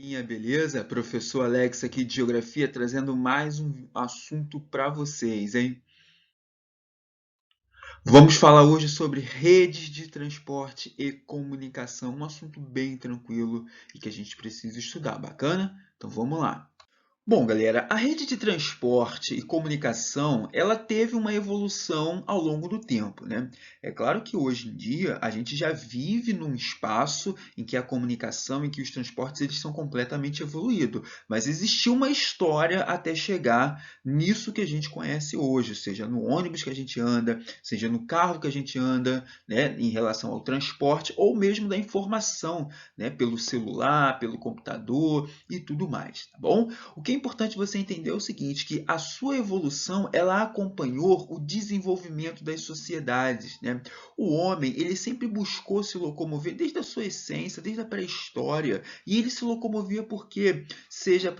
Minha beleza? Professor Alex aqui de Geografia trazendo mais um assunto para vocês, hein? Vamos falar hoje sobre redes de transporte e comunicação, um assunto bem tranquilo e que a gente precisa estudar, bacana? Então vamos lá. Bom, galera, a rede de transporte e comunicação, ela teve uma evolução ao longo do tempo, né? É claro que hoje em dia a gente já vive num espaço em que a comunicação e que os transportes eles são completamente evoluídos, mas existiu uma história até chegar nisso que a gente conhece hoje, seja no ônibus que a gente anda, seja no carro que a gente anda, né, em relação ao transporte ou mesmo da informação, né, pelo celular, pelo computador e tudo mais, tá bom? O que é importante você entender é o seguinte, que a sua evolução ela acompanhou o desenvolvimento das sociedades, né? O homem ele sempre buscou se locomover desde a sua essência, desde a pré-história, e ele se locomovia porque seja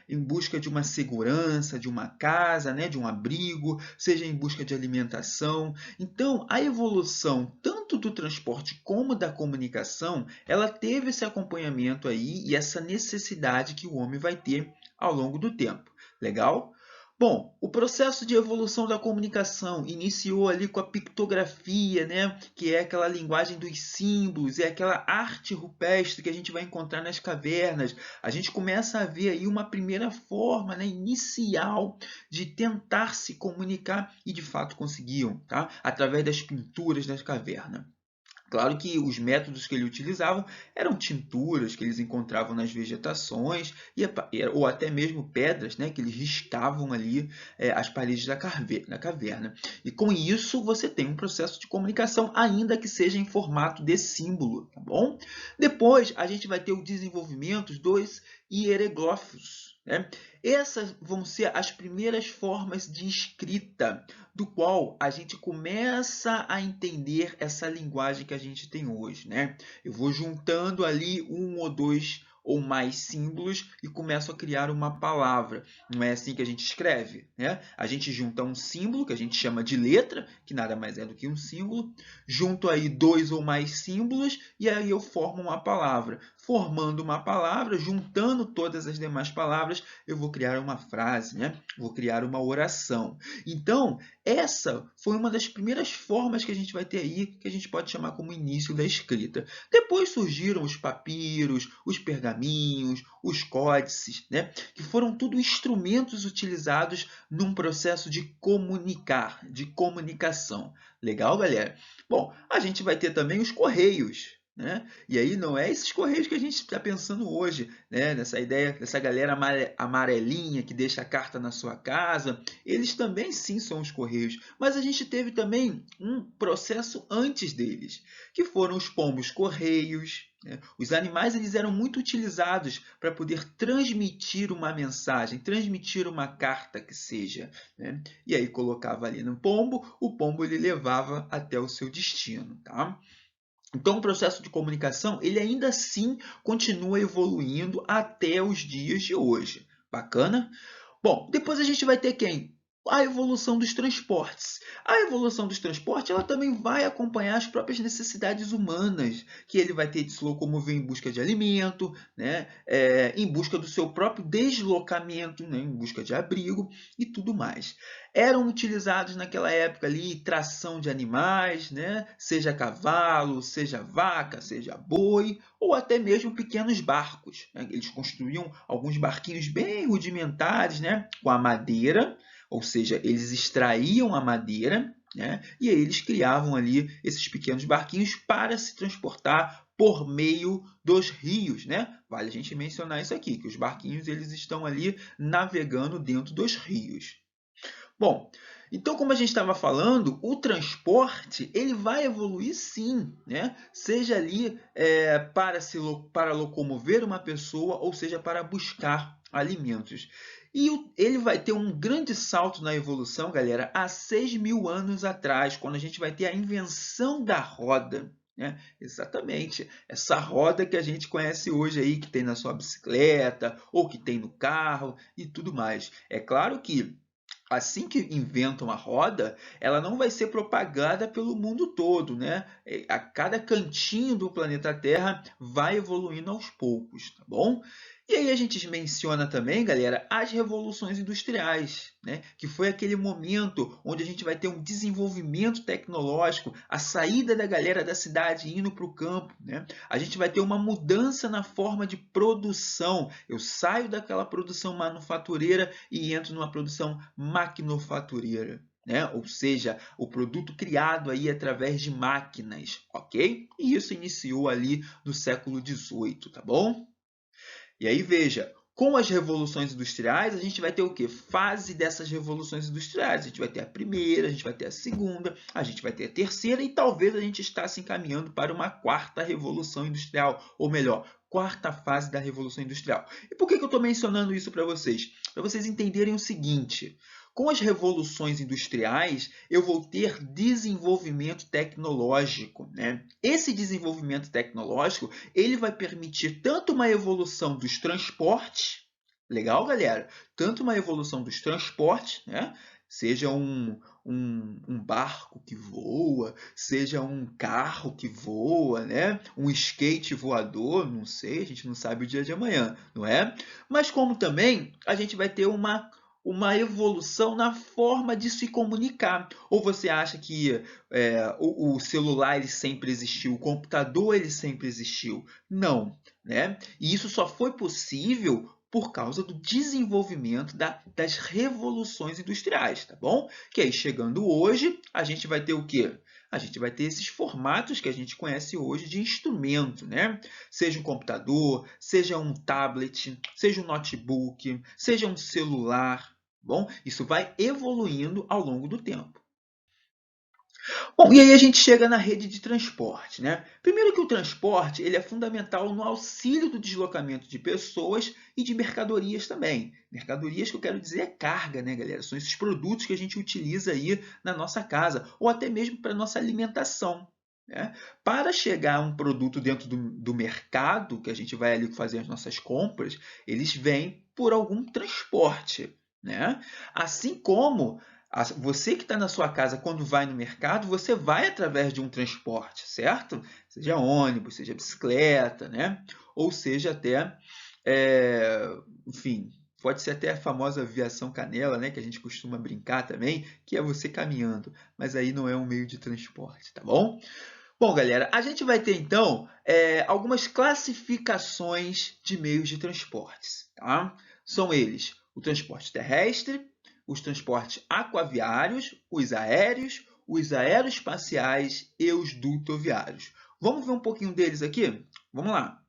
em busca de uma segurança, de uma casa, né, de um abrigo, seja em busca de alimentação. Então, a evolução tanto do transporte como da comunicação, ela teve esse acompanhamento aí e essa necessidade que o homem vai ter ao longo do tempo. Legal? Bom, o processo de evolução da comunicação iniciou ali com a pictografia, né? Que é aquela linguagem dos símbolos, é aquela arte rupestre que a gente vai encontrar nas cavernas. A gente começa a ver aí uma primeira forma, né, inicial de tentar se comunicar e de fato conseguiam, tá? Através das pinturas das cavernas. Claro que os métodos que eles utilizavam eram tinturas que eles encontravam nas vegetações ou até mesmo pedras, né, que eles riscavam ali as paredes da caverna. E com isso você tem um processo de comunicação, ainda que seja em formato de símbolo, tá bom? Depois a gente vai ter o desenvolvimento dos hieroglifos, né? Essas vão ser as primeiras formas de escrita do qual a gente começa a entender essa linguagem que a gente tem hoje, né? Eu vou juntando ali um ou dois ou mais símbolos e começo a criar uma palavra. Não é assim que a gente escreve, né? A gente junta um símbolo, que a gente chama de letra, que nada mais é do que um símbolo, junto aí dois ou mais símbolos e aí eu formo uma palavra. Formando uma palavra, juntando todas as demais palavras, eu vou criar uma frase, né? Vou criar uma oração. Então, essa foi uma das primeiras formas que a gente vai ter aí, que a gente pode chamar como início da escrita. Depois surgiram os papiros, os pergaminhos, os códices, né? Que foram tudo instrumentos utilizados num processo de comunicar, de comunicação. Legal, galera? Bom, a gente vai ter também os correios, né? E aí não é esses correios que a gente está pensando hoje, né? Nessa ideia dessa galera amarelinha que deixa a carta na sua casa, eles também sim são os correios, mas a gente teve também um processo antes deles, que foram os pombos correios, né? Os animais eles eram muito utilizados para poder transmitir uma mensagem, transmitir uma carta que seja, né? E aí colocava ali no pombo, o pombo ele levava até o seu destino, tá? Então, o processo de comunicação, ele ainda assim continua evoluindo até os dias de hoje. Bacana? Bom, depois a gente vai ter quem? A evolução dos transportes. A evolução dos transportes ela também vai acompanhar as próprias necessidades humanas, que ele vai ter de se locomover em busca de alimento, né? Em busca do seu próprio deslocamento, né? Em busca de abrigo e tudo mais. Eram utilizados naquela época ali tração de animais, né? Seja cavalo, seja vaca, seja boi, ou até mesmo pequenos barcos, né? Eles construíam alguns barquinhos bem rudimentares, né? Com a madeira, ou seja, eles extraíam a madeira, né? E aí eles criavam ali esses pequenos barquinhos para se transportar por meio dos rios, né? Vale a gente mencionar isso aqui, que os barquinhos eles estão ali navegando dentro dos rios. Bom, então como a gente estava falando, o transporte ele vai evoluir sim, né? Seja ali para locomover uma pessoa ou seja para buscar alimentos. E ele vai ter um grande salto na evolução, galera, há 6.000 anos atrás, quando a gente vai ter a invenção da roda. Né? Exatamente, essa roda que a gente conhece hoje aí, que tem na sua bicicleta, ou que tem no carro e tudo mais. É claro que assim que inventam a roda, ela não vai ser propagada pelo mundo todo, né? A cada cantinho do planeta Terra vai evoluindo aos poucos, tá bom? E aí a gente menciona também, galera, as revoluções industriais, né? Que foi aquele momento onde a gente vai ter um desenvolvimento tecnológico, a saída da galera da cidade indo para o campo, né? A gente vai ter uma mudança na forma de produção. Eu saio daquela produção manufatureira e entro numa produção maquinofatureira. Né? Ou seja, o produto criado aí através de máquinas, ok? E isso iniciou ali no século XVIII, tá bom? E aí veja, com as revoluções industriais, a gente vai ter o quê? Fase dessas revoluções industriais. A gente vai ter a primeira, a gente vai ter a segunda, a gente vai ter a terceira e talvez a gente está se encaminhando para uma quarta revolução industrial, ou melhor, quarta fase da revolução industrial. E por que eu estou mencionando isso para vocês? Para vocês entenderem o seguinte: com as revoluções industriais, eu vou ter desenvolvimento tecnológico, né? Esse desenvolvimento tecnológico, ele vai permitir tanto uma evolução dos transportes, legal, galera? Tanto uma evolução dos transportes, né? Seja um barco que voa, seja um carro que voa, né? Um skate voador, não sei, a gente não sabe o dia de amanhã, não é? Mas como também a gente vai ter uma evolução na forma de se comunicar. Ou você acha que o celular ele sempre existiu, o computador ele sempre existiu? Não, né? E isso só foi possível por causa do desenvolvimento das revoluções industriais, tá bom? Que aí, chegando hoje, a gente vai ter o quê? A gente vai ter esses formatos que a gente conhece hoje de instrumento, né? Seja um computador, seja um tablet, seja um notebook, seja um celular. Bom, isso vai evoluindo ao longo do tempo. Bom, e aí a gente chega na rede de transporte, né? Primeiro que o transporte ele é fundamental no auxílio do deslocamento de pessoas e de mercadorias também. Mercadorias que eu quero dizer é carga, né, galera? São esses produtos que a gente utiliza aí na nossa casa, ou até mesmo para a nossa alimentação. Né? Para chegar um produto dentro do mercado, que a gente vai ali fazer as nossas compras, eles vêm por algum transporte. Né? Assim como você que está na sua casa, quando vai no mercado, você vai através de um transporte, certo? Seja ônibus, seja bicicleta, né? Ou seja até, enfim, pode ser até a famosa viação canela, né? Que a gente costuma brincar também, que é você caminhando. Mas aí não é um meio de transporte, tá bom? Bom, galera, a gente vai ter então algumas classificações de meios de transportes, tá? São eles o transporte terrestre, os transportes aquaviários, os aeroespaciais e os dutoviários. Vamos ver um pouquinho deles aqui? Vamos lá.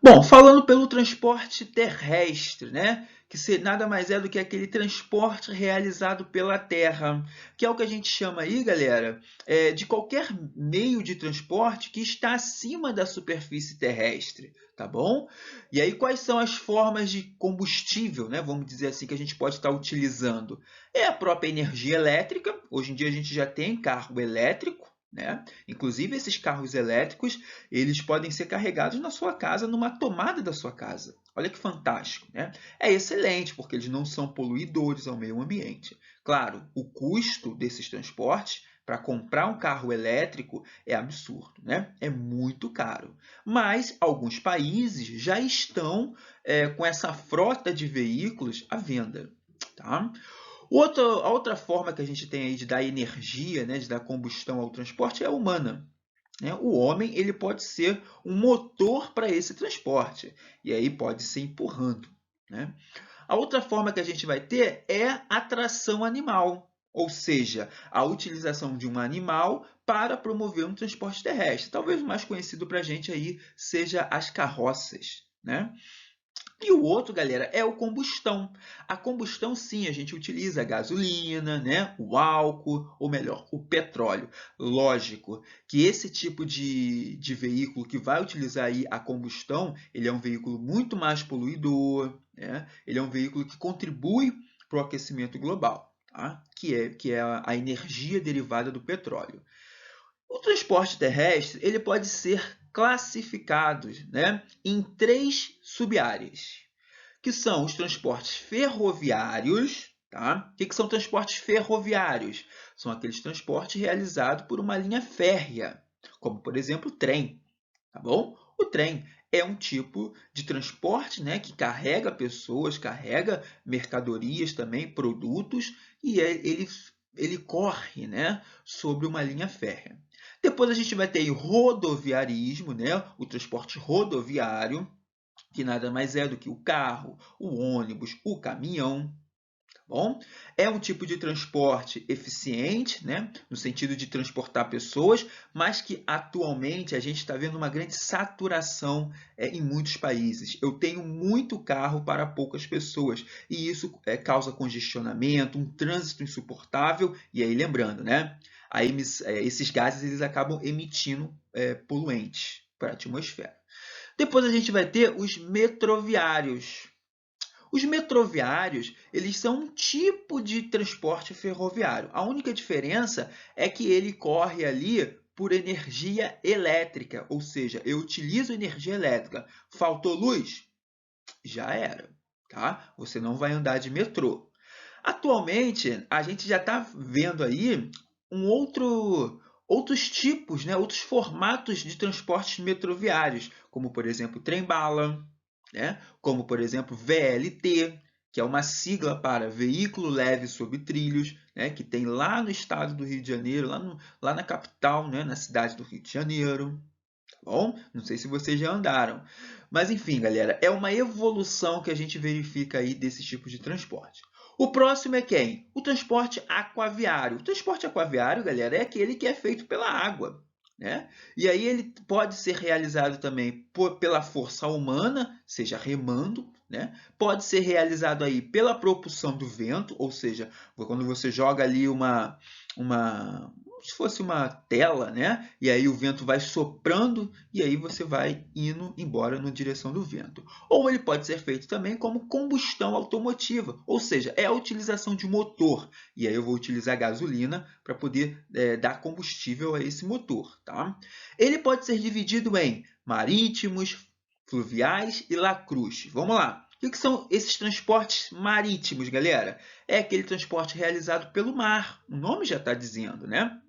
Bom, falando pelo transporte terrestre, né? Que nada mais é do que aquele transporte realizado pela terra, que é o que a gente chama aí, galera, de qualquer meio de transporte que está acima da superfície terrestre, tá bom? E aí, quais são as formas de combustível, né? Vamos dizer assim, que a gente pode estar utilizando? É a própria energia elétrica. Hoje em dia a gente já tem carro elétrico, né? Inclusive, esses carros elétricos, eles podem ser carregados na sua casa, numa tomada da sua casa. Olha que fantástico, né? É excelente, porque eles não são poluidores ao meio ambiente. Claro, o custo desses transportes para comprar um carro elétrico é absurdo, né? É muito caro. Mas alguns países já estão com essa frota de veículos à venda, tá? A outra forma que a gente tem aí de dar energia, né, de dar combustão ao transporte é a humana. Né? O homem ele pode ser um motor para esse transporte, e aí pode ser empurrando. Né? A outra forma que a gente vai ter é a tração animal, ou seja, a utilização de um animal para promover um transporte terrestre. Talvez o mais conhecido para a gente aí seja as carroças. Né? E o outro, galera, é o combustão. A combustão, sim, a gente utiliza a gasolina, né? O álcool, ou melhor, o petróleo. Lógico que esse tipo de veículo que vai utilizar aí a combustão, ele é um veículo muito mais poluidor, né? Ele é um veículo que contribui para o aquecimento global, tá? Que é a energia derivada do petróleo. O transporte terrestre ele pode ser classificado, né, em três subáreas, que são os transportes ferroviários. Tá? O que são transportes ferroviários? São aqueles transportes realizados por uma linha férrea, como, por exemplo, o trem. Tá bom? O trem é um tipo de transporte, né, que carrega pessoas, carrega mercadorias também, produtos, e ele corre, né, sobre uma linha férrea. Depois a gente vai ter o rodoviarismo, né, o transporte rodoviário, que nada mais é do que o carro, o ônibus, o caminhão. Bom, é um tipo de transporte eficiente, né, no sentido de transportar pessoas, mas que atualmente a gente está vendo uma grande saturação em muitos países. Eu tenho muito carro para poucas pessoas e isso causa congestionamento, um trânsito insuportável. E aí, lembrando, né, esses gases eles acabam emitindo poluentes para a atmosfera. Depois a gente vai ter os metroviários. Os metroviários, eles são um tipo de transporte ferroviário. A única diferença é que ele corre ali por energia elétrica, ou seja, eu utilizo energia elétrica. Faltou luz? Já era, tá? Você não vai andar de metrô. Atualmente, a gente já está vendo aí outros tipos, né? Outros formatos de transportes metroviários, como, por exemplo, trem-bala, né? Como, por exemplo, VLT, que é uma sigla para Veículo Leve sobre Trilhos, né? Que tem lá no estado do Rio de Janeiro, lá na capital, né? Na cidade do Rio de Janeiro. Tá bom? Não sei se vocês já andaram. Mas enfim, galera, é uma evolução que a gente verifica aí desse tipo de transporte. O próximo é quem? O transporte aquaviário. O transporte aquaviário, galera, é aquele que é feito pela água, né? E aí ele pode ser realizado também pela força humana, seja remando, né? Pode ser realizado aí pela propulsão do vento, ou seja, quando você joga ali como se fosse uma tela, né? E aí o vento vai soprando e aí você vai indo embora na direção do vento. Ou ele pode ser feito também como combustão automotiva, ou seja, é a utilização de motor. E aí eu vou utilizar gasolina para poder dar combustível a esse motor, tá? Ele pode ser dividido em marítimos, fluviais e lacustres. Vamos lá. O que são esses transportes marítimos, galera? É aquele transporte realizado pelo mar. O nome já está dizendo, né?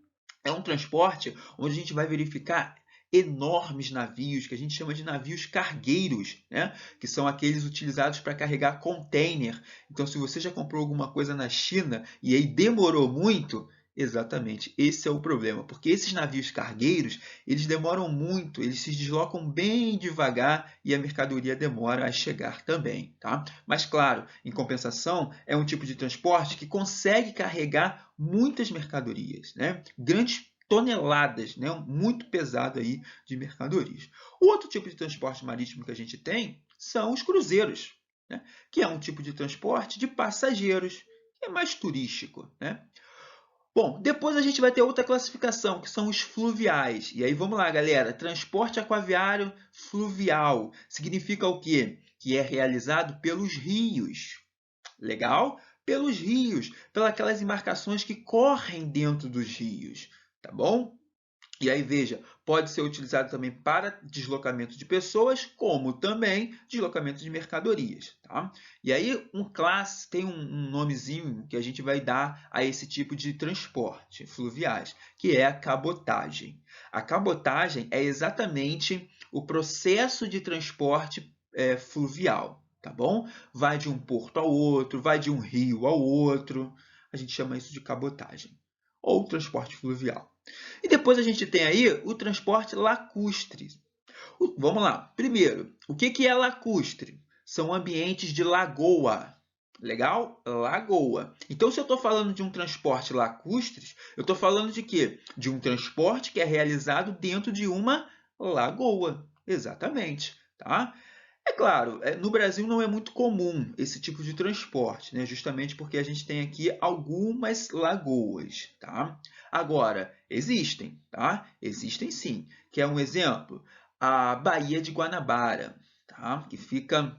É um transporte onde a gente vai verificar enormes navios, que a gente chama de navios cargueiros, né? Que são aqueles utilizados para carregar container. Então, se você já comprou alguma coisa na China e aí demorou muito, exatamente, esse é o problema, porque esses navios cargueiros, eles demoram muito, eles se deslocam bem devagar e a mercadoria demora a chegar também, tá? Mas, claro, em compensação, é um tipo de transporte que consegue carregar muitas mercadorias, né? Grandes toneladas, né? Muito pesado aí de mercadorias. O outro tipo de transporte marítimo que a gente tem são os cruzeiros, né? Que é um tipo de transporte de passageiros, que é mais turístico, né? Bom, depois a gente vai ter outra classificação, que são os fluviais. E aí vamos lá, galera. Transporte aquaviário fluvial significa o quê? Que é realizado pelos rios. Legal? Pelos rios, pelas aquelas embarcações que correm dentro dos rios, tá bom? E aí, veja, pode ser utilizado também para deslocamento de pessoas, como também deslocamento de mercadorias, tá? E aí, tem um nomezinho que a gente vai dar a esse tipo de transporte fluviais, que é a cabotagem. A cabotagem é exatamente o processo de transporte fluvial, tá bom? Vai de um porto ao outro, vai de um rio ao outro. A gente chama isso de cabotagem ou transporte fluvial. E depois a gente tem aí o transporte lacustre. Vamos lá. Primeiro, o que é lacustre? São ambientes de lagoa. Legal? Lagoa. Então, se eu estou falando de um transporte lacustre, eu estou falando de quê? De um transporte que é realizado dentro de uma lagoa. Exatamente. Tá? É claro, no Brasil não é muito comum esse tipo de transporte, né? Justamente porque a gente tem aqui algumas lagoas, tá? Agora, existem, tá? Existem sim, que é um exemplo, a Baía de Guanabara, tá? Que fica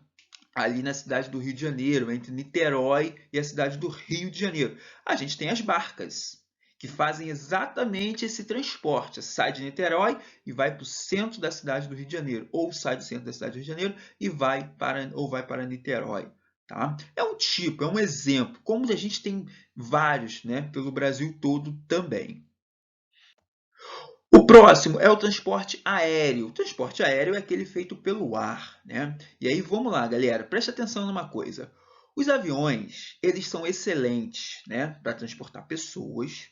ali na cidade do Rio de Janeiro, entre Niterói e a cidade do Rio de Janeiro. A gente tem as barcas, que fazem exatamente esse transporte. Sai de Niterói e vai para o centro da cidade do Rio de Janeiro, ou sai do centro da cidade do Rio de Janeiro e vai para Niterói. Tá? É um tipo, é um exemplo, como a gente tem vários, né, pelo Brasil todo também. O próximo é o transporte aéreo. O transporte aéreo é aquele feito pelo ar, né? E aí vamos lá, galera, preste atenção numa coisa. Os aviões, eles são excelentes, né, para transportar pessoas,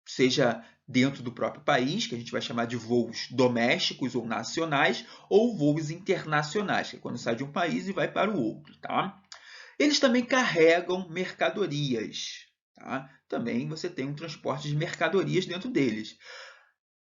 seja dentro do próprio país, que a gente vai chamar de voos domésticos ou nacionais, ou voos internacionais, que é quando sai de um país e vai para o outro, tá? Eles também carregam mercadorias, tá? Também você tem um transporte de mercadorias dentro deles.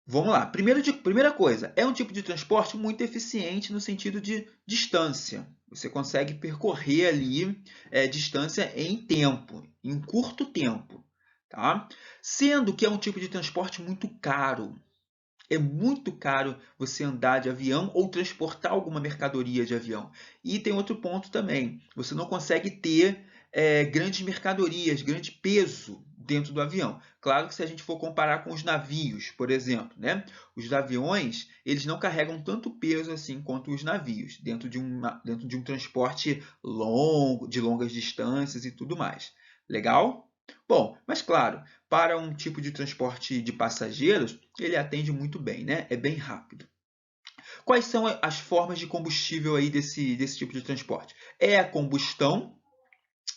Vamos lá. Primeira coisa, é um tipo de transporte muito eficiente no sentido de distância. Você consegue percorrer ali distância em tempo, em um curto tempo. Tá? Sendo que é um tipo de transporte muito caro. É muito caro você andar de avião ou transportar alguma mercadoria de avião. E tem outro ponto também. Você não consegue ter grandes mercadorias, grande peso dentro do avião. Claro que se a gente for comparar com os navios, por exemplo, né? Os aviões, eles não carregam tanto peso assim quanto os navios, dentro de um transporte longo, de longas distâncias e tudo mais. Legal? Bom, mas claro, para um tipo de transporte de passageiros, ele atende muito bem, né? É bem rápido. Quais são as formas de combustível aí desse tipo de transporte? É a combustão,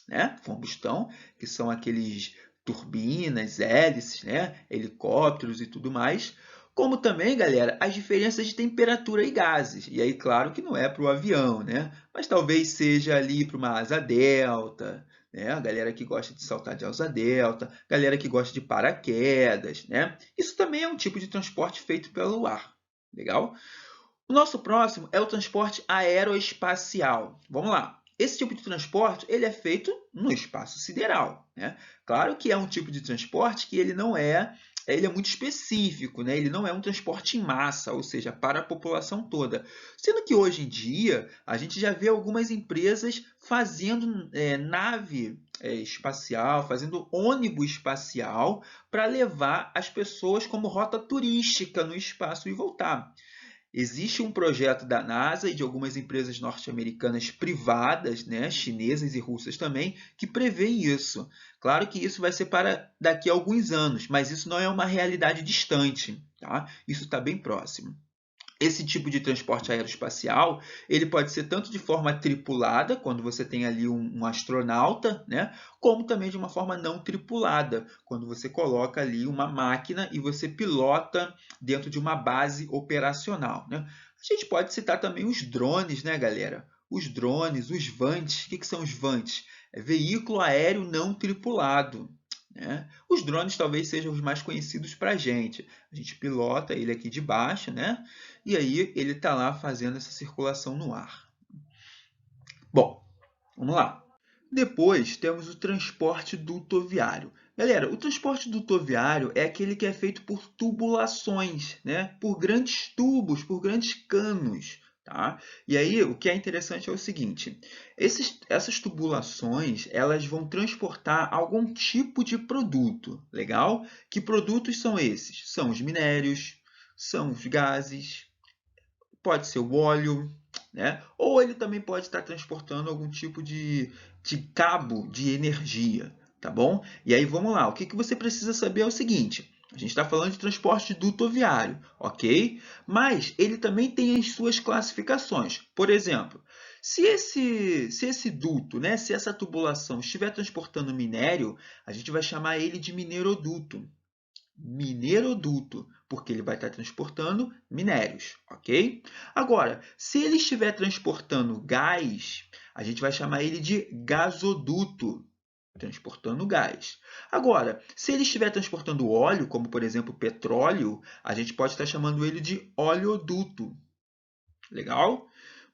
né? Combustão, que são aqueles turbinas, hélices, né? Helicópteros e tudo mais. Como também, galera, as diferenças de temperatura e gases. E aí, claro que não é para o avião, né? Mas talvez seja ali para uma asa delta, né? A galera que gosta de saltar de asa delta, galera que gosta de paraquedas, né? Isso também é um tipo de transporte feito pelo ar. Legal? O nosso próximo é o transporte aeroespacial. Vamos lá. Esse tipo de transporte ele é feito no espaço sideral, né? Claro que é um tipo de transporte que ele é muito específico, né? Ele não é um transporte em massa, ou seja, para a população toda. Sendo que hoje em dia a gente já vê algumas empresas fazendo nave espacial, fazendo ônibus espacial para levar as pessoas como rota turística no espaço e voltar. Existe um projeto da NASA e de algumas empresas norte-americanas privadas, né, chinesas e russas também, que prevêem isso. Claro que isso vai ser para daqui a alguns anos, mas isso não é uma realidade distante, tá? Isso está bem próximo. Esse tipo de transporte aeroespacial, ele pode ser tanto de forma tripulada, quando você tem ali um astronauta, né? Como também de uma forma não tripulada, quando você coloca ali uma máquina e você pilota dentro de uma base operacional, né? A gente pode citar também os drones, né, galera? Os drones, os VANTs. O que são os VANTs? É veículo aéreo não tripulado, né? Os drones talvez sejam os mais conhecidos para a gente. A gente pilota ele aqui de baixo, né? E aí ele está lá fazendo essa circulação no ar. Bom, vamos lá. Depois temos o transporte dutoviário. Galera, o transporte dutoviário é aquele que é feito por tubulações, né? Por grandes tubos, por grandes canos. Tá? E aí, o que é interessante é o seguinte: essas tubulações elas vão transportar algum tipo de produto. Legal? Que produtos são esses? São os minérios, são os gases, pode ser o óleo, né? Ou ele também pode estar transportando algum tipo de cabo de energia, tá bom? E aí vamos lá, o que você precisa saber é o seguinte: a gente está falando de transporte dutoviário, ok? Mas ele também tem as suas classificações. Por exemplo, se esse duto, né, se essa tubulação estiver transportando minério, a gente vai chamar ele de mineroduto. Mineroduto, porque ele vai estar transportando minérios, ok? Agora, se ele estiver transportando gás, a gente vai chamar ele de gasoduto, transportando gás. Agora, se ele estiver transportando óleo, como por exemplo petróleo, a gente pode estar chamando ele de oleoduto. Legal?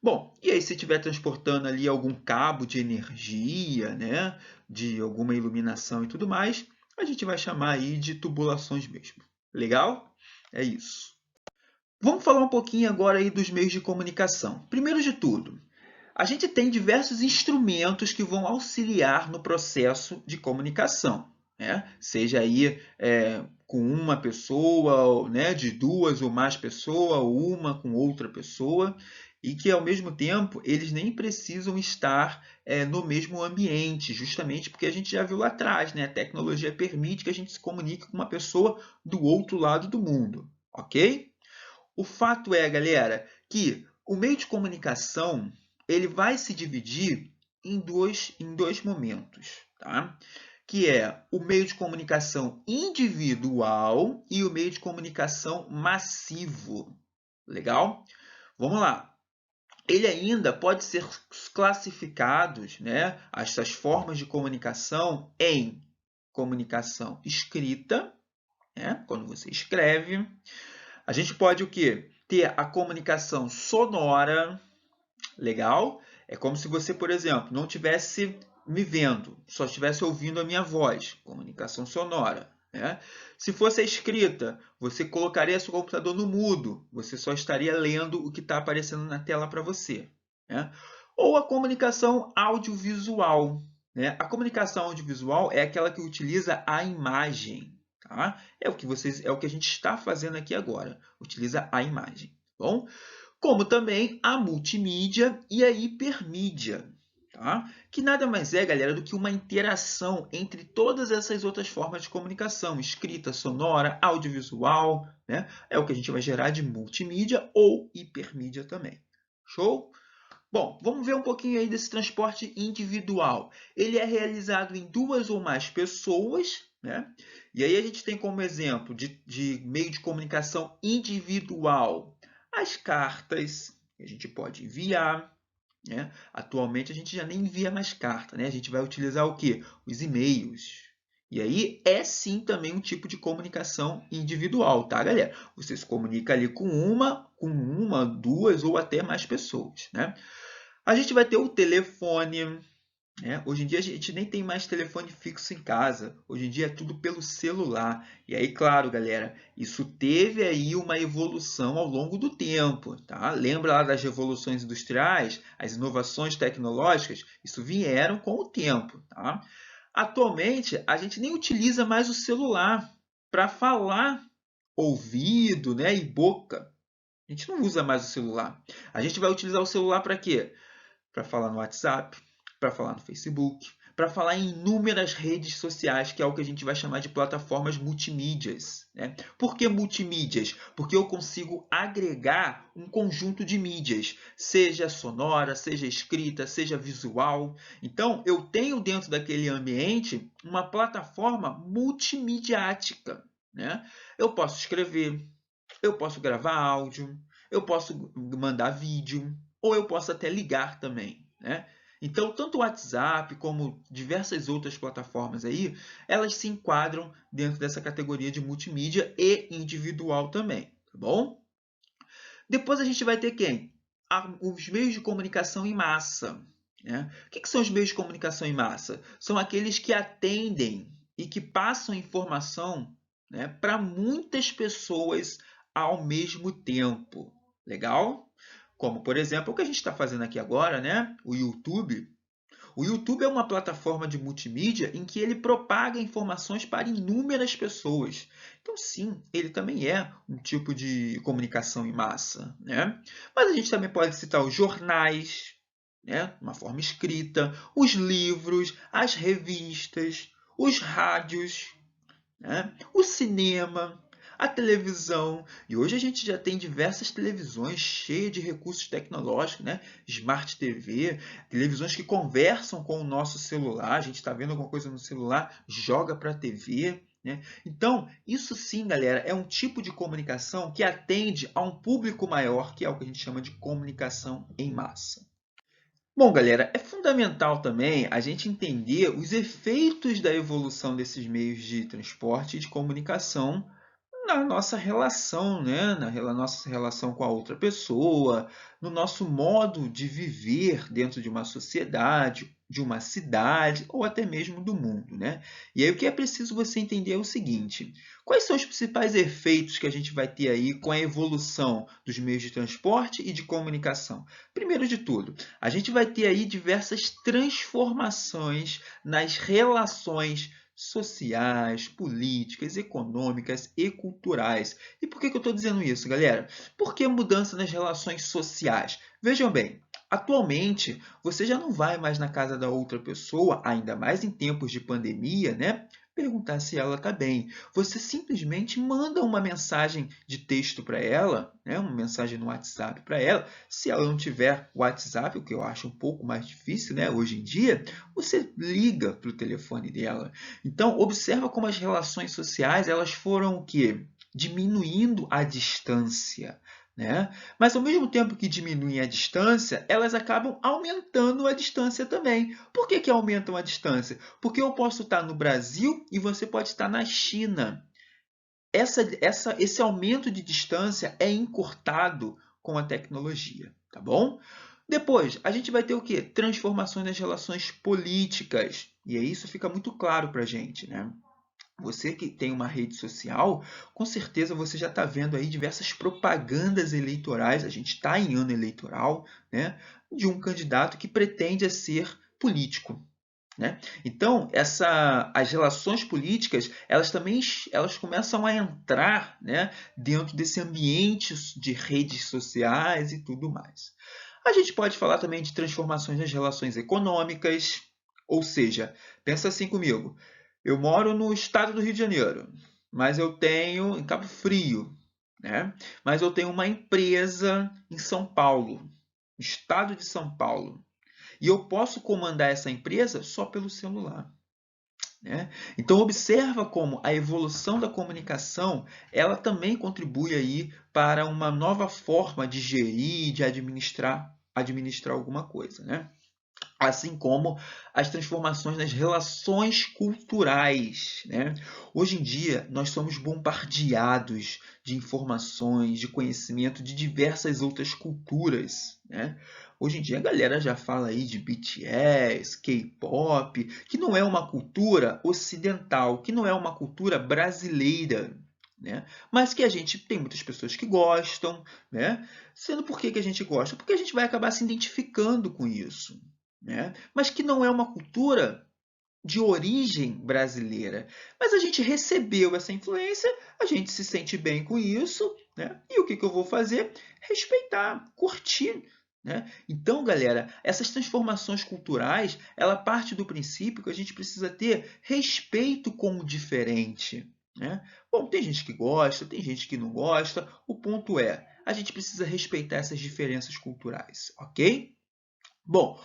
Bom, e aí se estiver transportando ali algum cabo de energia, né, de alguma iluminação e tudo mais, a gente vai chamar aí de tubulações mesmo. Legal? É isso. Vamos falar um pouquinho agora aí dos meios de comunicação. Primeiro de tudo, a gente tem diversos instrumentos que vão auxiliar no processo de comunicação, né? Seja aí com uma pessoa, né, de duas ou mais pessoas, ou uma com outra pessoa, e que ao mesmo tempo eles nem precisam estar no mesmo ambiente, justamente porque a gente já viu lá atrás, né? A tecnologia permite que a gente se comunique com uma pessoa do outro lado do mundo. ok? O fato é, galera, que o meio de comunicação ele vai se dividir em dois momentos, tá? Que é o meio de comunicação individual e o meio de comunicação massivo. Legal? Vamos lá. Ele ainda pode ser classificado, né, essas formas de comunicação em comunicação escrita, né, quando você escreve. A gente pode o quê? Ter a comunicação sonora, legal? É como se você, por exemplo, não tivesse me vendo, só estivesse ouvindo a minha voz, comunicação sonora. Né? Se fosse a escrita, você colocaria seu computador no mudo, você só estaria lendo o que está aparecendo na tela para você. Né? Ou a comunicação audiovisual. Né? A comunicação audiovisual é aquela que utiliza a imagem. Tá? É o que a gente está fazendo aqui agora, utiliza a imagem. Bom? Como também a multimídia e a hipermídia, tá? Que nada mais é, galera, do que uma interação entre todas essas outras formas de comunicação, escrita, sonora, audiovisual, né? É o que a gente vai gerar de multimídia ou hipermídia também. Show? Bom, vamos ver um pouquinho aí desse transporte individual. Ele é realizado em duas ou mais pessoas, né? E aí a gente tem como exemplo de meio de comunicação individual as cartas que a gente pode enviar, né? Atualmente a gente já nem envia mais carta, né? A gente vai utilizar o quê? Os e-mails. E aí é sim também um tipo de comunicação individual, tá, galera? Você se comunica ali com uma, duas ou até mais pessoas, né? A gente vai ter o telefone, né? Hoje em dia a gente nem tem mais telefone fixo em casa. Hoje em dia é tudo pelo celular. E aí, claro, galera, isso teve aí uma evolução ao longo do tempo, tá? Lembra lá das revoluções industriais, as inovações tecnológicas? Isso vieram com o tempo, tá? Atualmente, a gente nem utiliza mais o celular para falar ouvido, né, e boca. A gente não usa mais o celular. A gente vai utilizar o celular para quê? Para falar no WhatsApp, para falar no Facebook, para falar em inúmeras redes sociais, que é o que a gente vai chamar de plataformas multimídias. Né? Por que multimídias? Porque eu consigo agregar um conjunto de mídias, seja sonora, seja escrita, seja visual. Então, eu tenho dentro daquele ambiente uma plataforma multimediática. Né? Eu posso escrever, eu posso gravar áudio, eu posso mandar vídeo, ou eu posso até ligar também, né? Então, tanto o WhatsApp como diversas outras plataformas aí, elas se enquadram dentro dessa categoria de multimídia e individual também, tá bom? Depois a gente vai ter quem? Os meios de comunicação em massa. Né? O que são os meios de comunicação em massa? São aqueles que atendem e que passam informação, né, para muitas pessoas ao mesmo tempo. Legal? Como, por exemplo, o que a gente está fazendo aqui agora, né? O YouTube. O YouTube é uma plataforma de multimídia em que ele propaga informações para inúmeras pessoas. Então, sim, ele também é um tipo de comunicação em massa, né? Mas a gente também pode citar os jornais, né? Uma forma escrita, os livros, as revistas, os rádios, né? O cinema, a televisão. E hoje a gente já tem diversas televisões cheias de recursos tecnológicos, né? Smart TV, televisões que conversam com o nosso celular. A gente está vendo alguma coisa no celular, joga para a TV. Né? Então, isso sim, galera, é um tipo de comunicação que atende a um público maior, que é o que a gente chama de comunicação em massa. Bom, galera, é fundamental também a gente entender os efeitos da evolução desses meios de transporte e de comunicação na nossa relação, né? Nossa relação com a outra pessoa, no nosso modo de viver dentro de uma sociedade, de uma cidade ou até mesmo do mundo, né? E aí o que é preciso você entender é o seguinte: quais são os principais efeitos que a gente vai ter aí com a evolução dos meios de transporte e de comunicação? Primeiro de tudo, a gente vai ter aí diversas transformações nas relações sociais, políticas, econômicas e culturais. E por que eu estou dizendo isso, galera? Porque mudança nas relações sociais. Vejam bem, atualmente você já não vai mais na casa da outra pessoa, ainda mais em tempos de pandemia, né? perguntar se ela está bem. Você simplesmente manda uma mensagem de texto para ela, né? Uma mensagem no WhatsApp para ela. Se ela não tiver WhatsApp, o que eu acho um pouco mais difícil, né? Hoje em dia, você liga para o telefone dela. Então, observa como as relações sociais elas foram o quê? Diminuindo a distância. Né? Mas, ao mesmo tempo que diminuem a distância, elas acabam aumentando a distância também. Por que que aumentam a distância? Porque eu posso estar no Brasil e você pode estar na China. Esse aumento de distância é encurtado com a tecnologia, tá bom? Depois, a gente vai ter o quê? Transformações nas relações políticas. E aí isso fica muito claro para a gente, né? Você que tem uma rede social, com certeza você já está vendo aí diversas propagandas eleitorais, a gente está em ano eleitoral, né, de um candidato que pretende ser político. Né? Então, as relações políticas, elas começam a entrar, né, dentro desse ambiente de redes sociais e tudo mais. A gente pode falar também de transformações nas relações econômicas, ou seja, pensa assim comigo, eu moro no estado do Rio de Janeiro, mas eu tenho em Cabo Frio, né? Mas eu tenho uma empresa em São Paulo, estado de São Paulo. E eu posso comandar essa empresa só pelo celular. Né? Então observa como a evolução da comunicação ela também contribui aí para uma nova forma de gerir, de administrar alguma coisa. Né? Assim como as transformações nas relações culturais. Né? Hoje em dia, nós somos bombardeados de informações, de conhecimento de diversas outras culturas. Né? Hoje em dia, a galera já fala aí de BTS, K-pop, que não é uma cultura ocidental, que não é uma cultura brasileira. Né? Mas que a gente tem muitas pessoas que gostam. Né? Sendo por que a gente gosta? Porque a gente vai acabar se identificando com isso. Né? Mas que não é uma cultura de origem brasileira. Mas a gente recebeu essa influência, a gente se sente bem com isso, né? E o que eu vou fazer? Respeitar, curtir. Né? Então, galera, essas transformações culturais, ela parte do princípio que a gente precisa ter respeito com o diferente. Né? Bom, tem gente que gosta, tem gente que não gosta. O ponto é, a gente precisa respeitar essas diferenças culturais, ok? Bom,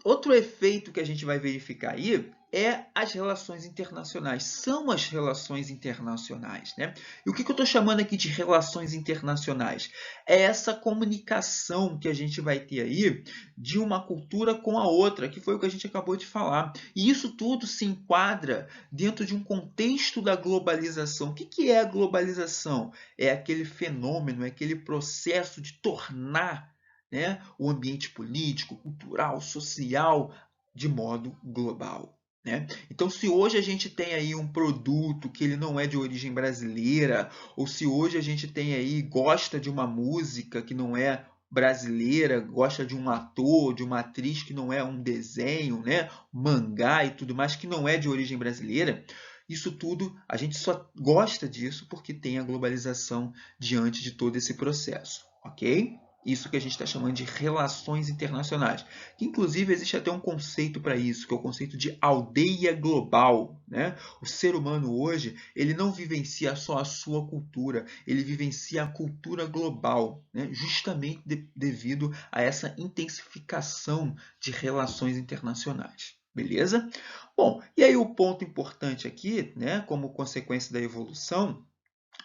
outro efeito que a gente vai verificar aí é as relações internacionais. São as relações internacionais, né? E o que eu estou chamando aqui de relações internacionais? É essa comunicação que a gente vai ter aí de uma cultura com a outra, que foi o que a gente acabou de falar. E isso tudo se enquadra dentro de um contexto da globalização. O que é a globalização? É aquele fenômeno, é aquele processo de tornar, né, o ambiente político, cultural, social, de modo global. Né? Então, se hoje a gente tem aí um produto que ele não é de origem brasileira, ou se hoje a gente tem aí, gosta de uma música que não é brasileira, gosta de um ator, de uma atriz que não é um desenho, né, mangá e tudo mais, que não é de origem brasileira, isso tudo, a gente só gosta disso porque tem a globalização diante de todo esse processo, ok? Isso que a gente está chamando de relações internacionais. Que, inclusive, existe até um conceito para isso, que é o conceito de aldeia global. Né? O ser humano hoje ele não vivencia só a sua cultura, ele vivencia a cultura global, né? Justamente devido a essa intensificação de relações internacionais. Beleza? Bom, e aí o ponto importante aqui, né, como consequência da evolução,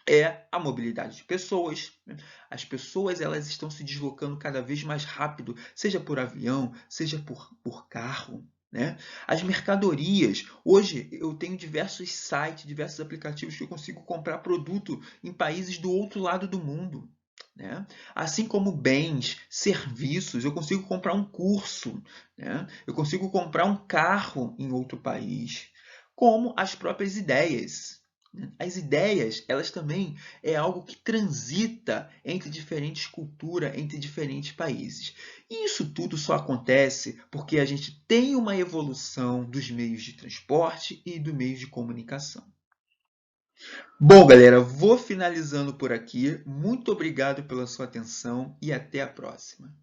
é a mobilidade de pessoas. Né? As pessoas elas estão se deslocando cada vez mais rápido, seja por avião, seja por carro. Né? As mercadorias. Hoje eu tenho diversos sites, diversos aplicativos que eu consigo comprar produto em países do outro lado do mundo. Né? Assim como bens, serviços, eu consigo comprar um curso, né? Eu consigo comprar um carro em outro país, como as próprias ideias. As ideias, elas também é algo que transita entre diferentes culturas, entre diferentes países. E isso tudo só acontece porque a gente tem uma evolução dos meios de transporte e do meio de comunicação. Bom, galera, vou finalizando por aqui. Muito obrigado pela sua atenção e até a próxima.